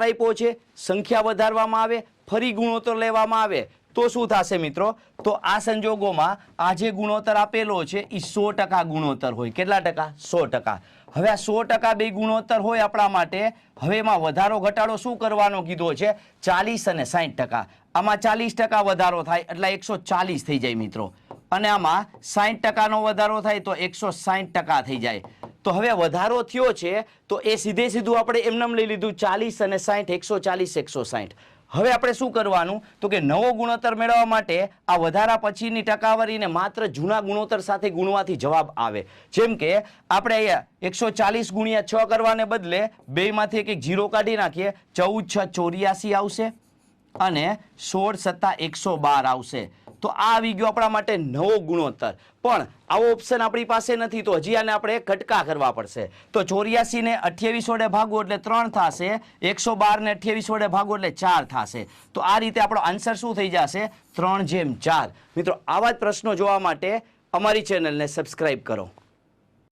આપ્યો છે, સંખ્યા વધારવામાં આવે, ફરી ગુણોત્તર લેવામાં આવે તો શું થશે મિત્રો? તો આ સંજોગોમાં આ જે ગુણોત્તર આપેલો છે એ 100% ગુણોત્તર હોય. કેટલા ટકા? 100%. હવે આ 100% બે ગુણોત્તર હોય આપણા માટે. હવે એમાં વધારો ઘટાડો શું કરવાનો કીધો છે? 40 અને 60%. આમાં 40% વધારો થાય એટલે 140 થઈ જાય મિત્રો, અને આમાં 60%નો વધારો થાય તો 160% થઈ જાય. તો હવે વધારો થયો છે તો એ સીધે સીધું આપણે એમનેમ લઈ લીધું 40 અને 60, 140 160. હવે આપણે શું કરવાનું તો કે નવો ગુણોત્તર મેળવવા માટે આ વધારા પછીની ટકાવારીને માત્ર જૂના ગુણોત્તર સાથે ગુણવાથી જવાબ આવે. જેમ કે આપણે અહીંયા 140 ગુણ્યા 6 કરવાને બદલે બેમાંથી એક 0 કાઢી નાખીએ, 14 6 84 આવશે અને 16 7 112 આવશે. તો આ આવી ગયો આપણા માટે નવો ગુણોત્તર. પણ આવો ઓપ્શન આપણી પાસે નથી તો હજી આને આપણે કટકા કરવા પડશે. તો 84 ને 28 વડે ભાગો એટલે 3 થશે, 112 ને 28 વડે ભાગો એટલે 4 થશે. તો આ રીતે આપણો આન્સર શું થઈ જશે? 3/4. મિત્રો આવા જ પ્રશ્નો જોવા માટે અમારી ચેનલને સબસ્ક્રાઇબ કરો.